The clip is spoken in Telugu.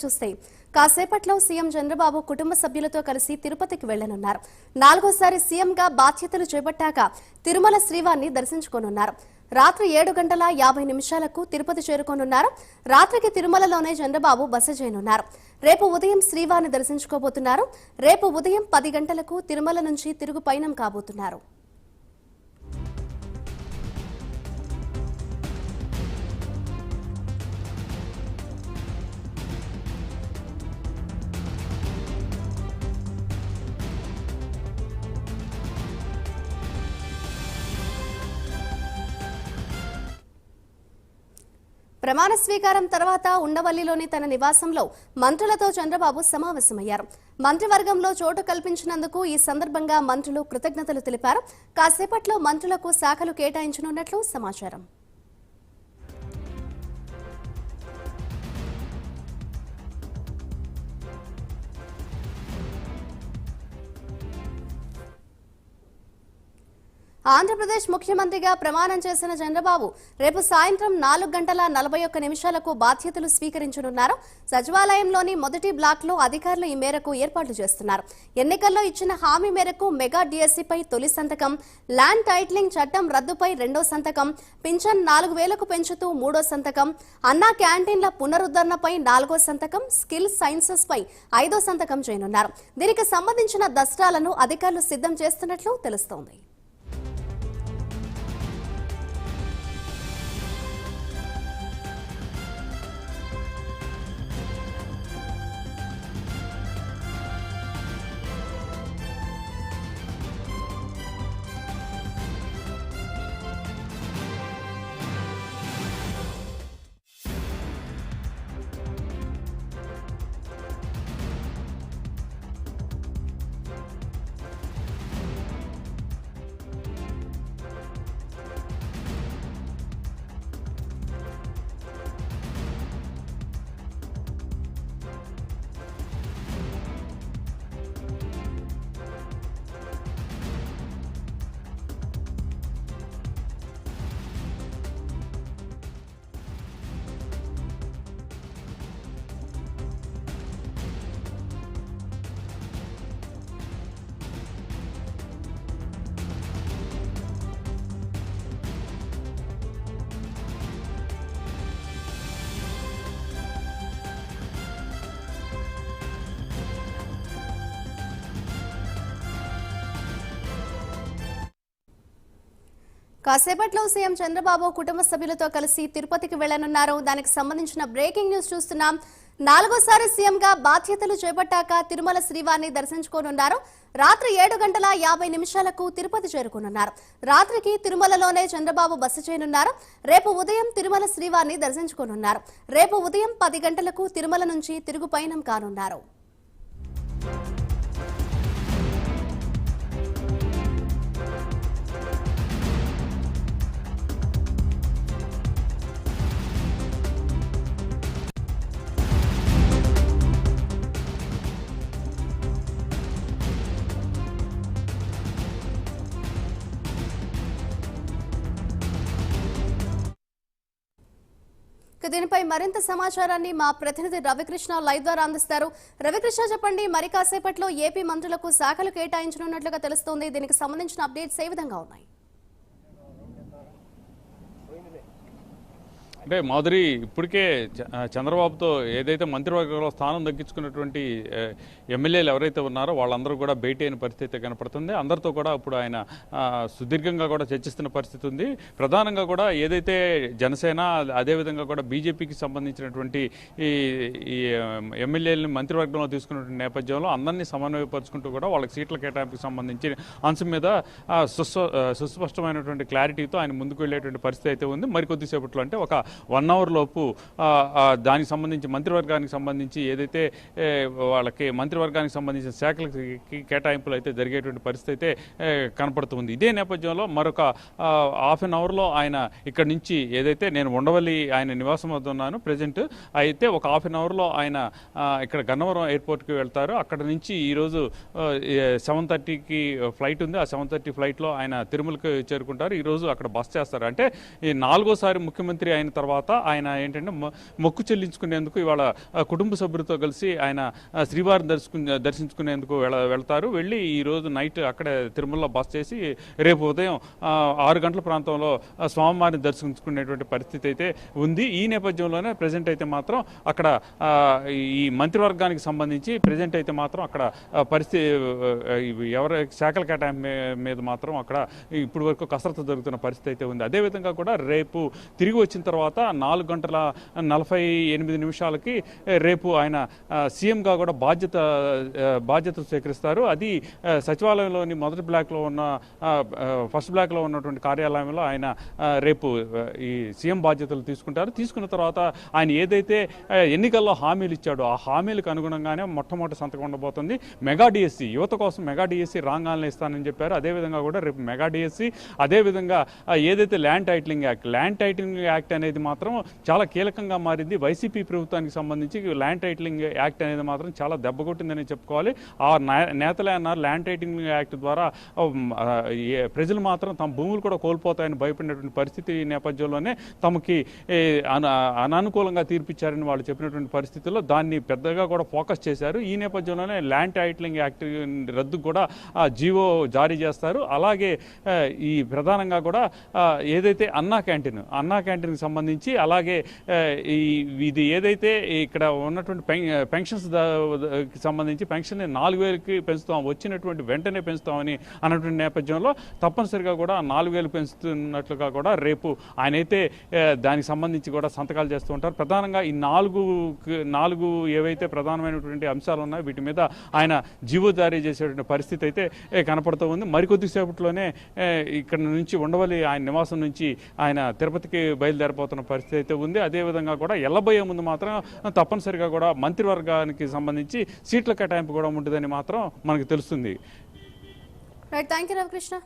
చూస్తే కాసేపట్లో సీఎం చంద్రబాబు కుటుంబ సభ్యులతో కలిసి తిరుపతికి వెళ్లనున్నారు. 4వ సారి సీఎంగా బాధ్యతలు చేపట్టాక తిరుమల శ్రీవారిని దర్శించుకోనున్నారు. రాత్రి 7:50 తిరుపతి చేరుకోనున్నారు. రాత్రికి తిరుమలలోనే చంద్రబాబు బస చేయనున్నారు. రేపు ఉదయం శ్రీవారిని దర్శించుకోబోతున్నారు. రేపు ఉదయం 10 గంటలకు తిరుమల నుంచి తిరుగు పయనం కాబోతున్నారు. ప్రమాణ స్వీకారం తర్వాత ఉండవల్లిలోని తన నివాసంలో మంత్రులతో చంద్రబాబు సమావేశమయ్యారు. మంత్రివర్గంలో చోటు కల్పించినందుకు ఈ సందర్భంగా మంత్రులు కృతజ్ఞతలు తెలిపారు. కాసేపట్లో మంత్రులకు శాఖలు కేటాయించనున్నట్లు సమాచారం. ఆంధ్రప్రదేశ్ ముఖ్యమంత్రిగా ప్రమాణం చేసిన చంద్రబాబు రేపు సాయంత్రం 4:41 బాధ్యతలు స్వీకరించనున్నారు. సచివాలయంలోని మొదటి బ్లాక్లో అధికారులు ఈ మేరకు ఏర్పాట్లు చేస్తున్నారు. ఎన్నికల్లో ఇచ్చిన హామీ మేరకు మెగా డిఎస్సీపై తొలి సంతకం, ల్యాండ్ టైటిలింగ్ చట్టం రద్దుపై 2వ సంతకం, పింఛన్ 4,000కు పెంచుతూ 3వ సంతకం, అన్నా క్యాంటీన్ల పునరుద్ధరణపై 4వ సంతకం, స్కిల్ సైన్సెస్ పై 5వ సంతకం చేయనున్నారు. దీనికి సంబంధించిన దస్త్రాలను అధికారులు సిద్ధం చేస్తున్నట్లు తెలుస్తోంది. కాసేపట్లో సీఎం చంద్రబాబు కుటుంబ సభ్యులతో కలిసి తిరుపతికి వెళ్లనున్నారు. దానికి సంబంధించిన బ్రేకింగ్ న్యూస్ చూస్తున్నాం. 4వ సారి సీఎంగా బాధ్యతలు చేపట్టాక తిరుమల శ్రీవారిని దర్శించుకోనున్నారు. రాత్రి 7:50 తిరుపతి చేరుకోనున్నారు. రాత్రికి తిరుమలలోనే చంద్రబాబు బస చేయనున్నారు. రేపు ఉదయం తిరుమల శ్రీవారిని దర్శించుకోనున్నారు. రేపు ఉదయం 10 గంటలకు తిరుమల నుంచి తిరుగు పయనం కానున్నారు. దీనిపై మరింత సమాచారాన్ని మా ప్రతినిధి రవికృష్ణ లైవ్ ద్వారా అందిస్తారు. రవికృష్ణ, చెప్పండి, మరి కాసేపట్లో ఏపీ మంత్రులకు శాఖలు కేటాయించనున్నట్లుగా తెలుస్తోంది. దీనికి సంబంధించిన అప్డేట్స్ ఏ విధంగా ఉన్నాయి? అంటే మాధురి, ఇప్పటికే చంద్రబాబుతో ఏదైతే మంత్రివర్గంలో స్థానం దక్కించుకున్నటువంటి ఎమ్మెల్యేలు ఎవరైతే ఉన్నారో వాళ్ళందరూ కూడా భేటీ అయిన పరిస్థితి కనపడుతుంది. అందరితో కూడా ఇప్పుడు ఆయన సుదీర్ఘంగా కూడా చర్చిస్తున్న పరిస్థితి ఉంది. ప్రధానంగా కూడా ఏదైతే జనసేన అదేవిధంగా కూడా బీజేపీకి సంబంధించినటువంటి ఈ ఎమ్మెల్యేలని మంత్రివర్గంలో తీసుకున్నటువంటి నేపథ్యంలో అందరినీ సమన్వయపరుచుకుంటూ కూడా వాళ్ళకి సీట్ల కేటాయింపుకి సంబంధించిన అంశం మీద సుస్పష్టమైనటువంటి క్లారిటీతో ఆయన ముందుకు వెళ్ళేటువంటి పరిస్థితి అయితే ఉంది. మరికొద్దిసేపట్లో అంటే ఒక 1 అవర్ లోపు దానికి సంబంధించి మంత్రివర్గానికి సంబంధించి ఏదైతే వాళ్ళకి మంత్రివర్గానికి సంబంధించిన శాఖలకి కేటాయింపులు అయితే జరిగేటువంటి పరిస్థితి అయితే కనపడుతుంది. ఇదే నేపథ్యంలో మరొక హాఫ్ అన్ అవర్లో ఆయన ఇక్కడ నుంచి ఏదైతే నేను ఉండవల్లి ఆయన నివాసం వద్ద ఉన్నాను ప్రజెంట్, అయితే ఒక హాఫ్ అన్ అవర్లో ఆయన ఇక్కడ గన్నవరం ఎయిర్పోర్ట్కి వెళ్తారు. అక్కడ నుంచి ఈరోజు 7:30కి ఫ్లైట్ ఉంది. ఆ 7:30 ఫ్లైట్లో ఆయన తిరుమలకి చేరుకుంటారు. ఈరోజు అక్కడ బస చేస్తారు. అంటే ఈ 4వ సారి ముఖ్యమంత్రి అయిన తర్వాత ఆయన ఏంటంటే మొక్కు చెల్లించుకునేందుకు ఇవాళ కుటుంబ సభ్యులతో కలిసి ఆయన శ్రీవారిని దర్శించుకునేందుకు వెళ్తారు. వెళ్ళి ఈ రోజు నైట్ అక్కడే తిరుమలలో బస చేసి రేపు ఉదయం 6 గంటల ప్రాంతంలో స్వామివారిని దర్శించుకునేటువంటి పరిస్థితి అయితే ఉంది. ఈ నేపథ్యంలోనే ప్రజెంట్ అయితే మాత్రం అక్కడ ఈ మంత్రివర్గానికి సంబంధించి ప్రజెంట్ అయితే మాత్రం అక్కడ పరిస్థితి ఎవరి శాఖల కేటాయింపు మీద మాత్రం అక్కడ ఇప్పటి వరకు కసరత్తు జరుగుతున్న పరిస్థితి అయితే ఉంది. అదేవిధంగా కూడా రేపు తిరిగి వచ్చిన తర్వాత 4:48 రేపు ఆయన సీఎంగా కూడా బాధ్యతలు స్వీకరిస్తారు. అది సచివాలయంలోని మొదటి బ్లాక్లో ఉన్న ఫస్ట్ బ్లాక్లో ఉన్నటువంటి కార్యాలయంలో ఆయన రేపు ఈ సీఎం బాధ్యతలు తీసుకుంటారు. తీసుకున్న తర్వాత ఆయన ఏదైతే ఎన్నికల్లో హామీలు ఇచ్చాడో ఆ హామీలకు అనుగుణంగానే మొట్టమొదటి సంతకం ఉండబోతుంది. మెగా డిఎస్సి యువత కోసం మెగా డిఎస్సి రాంగాలను ఇస్తానని చెప్పారు. అదేవిధంగా కూడా రేపు మెగా డిఎస్సి, అదేవిధంగా ఏదైతే ల్యాండ్ టైటిలింగ్ యాక్ట్ అనేది మాత్రం చాలా కీలకంగా మారింది. వైసీపీ ప్రభుత్వానికి సంబంధించి ల్యాండ్ టైటిలింగ్ యాక్ట్ అనేది మాత్రం చాలా దెబ్బకొట్టిందని చెప్పుకోవాలి. ఆ నేతలే అన్నారు ల్యాండ్ టైటిలింగ్ యాక్ట్ ద్వారా ప్రజలు మాత్రం తమ భూములు కూడా కోల్పోతాయని భయపడినటువంటి పరిస్థితి నేపథ్యంలోనే తమకి అననుకూలంగా తీర్పిచ్చారని వాళ్ళు చెప్పినటువంటి పరిస్థితుల్లో దాన్ని పెద్దగా కూడా ఫోకస్ చేశారు. ఈ నేపథ్యంలోనే ల్యాండ్ టైటిలింగ్ యాక్ట్ రద్దు కూడా జీవో జారీ చేస్తారు. అలాగే ఈ ప్రధానంగా కూడా ఏదైతే అన్నా క్యాంటీన్కి సంబంధించి అలాగే ఇది ఏదైతే ఇక్కడ ఉన్నటువంటి పెన్షన్స్ సంబంధించి పెన్షన్ 4,000కి పెంచుతాం, వచ్చినటువంటి వెంటనే పెంచుతామని అన్నటువంటి నేపథ్యంలో తప్పనిసరిగా కూడా 4,000 పెంచుతున్నట్లుగా కూడా రేపు ఆయనైతే దానికి సంబంధించి కూడా సంతకాలు చేస్తూ ఉంటారు. ప్రధానంగా ఈ నాలుగు ఏవైతే ప్రధానమైనటువంటి అంశాలు ఉన్నాయో వీటి మీద ఆయన జీవో జారీ చేసేటువంటి పరిస్థితి అయితే కనపడుతూ ఉంది. మరికొద్దిసేపట్లోనే ఇక్కడ నుంచి ఉండవల్లి ఆయన నివాసం నుంచి ఆయన తిరుపతికి బయలుదేరిపోతున్న పరిస్థితి అయితే ఉంది. అదేవిధంగా కూడా ఎల్లబోయే ముందు మాత్రం తప్పనిసరిగా కూడా మంత్రివర్గానికి సంబంధించి సీట్ల కేటాయింపు కూడా ఉంటుందని మాత్రం మనకు తెలుస్తుంది. Right, thank you Ravikrishna.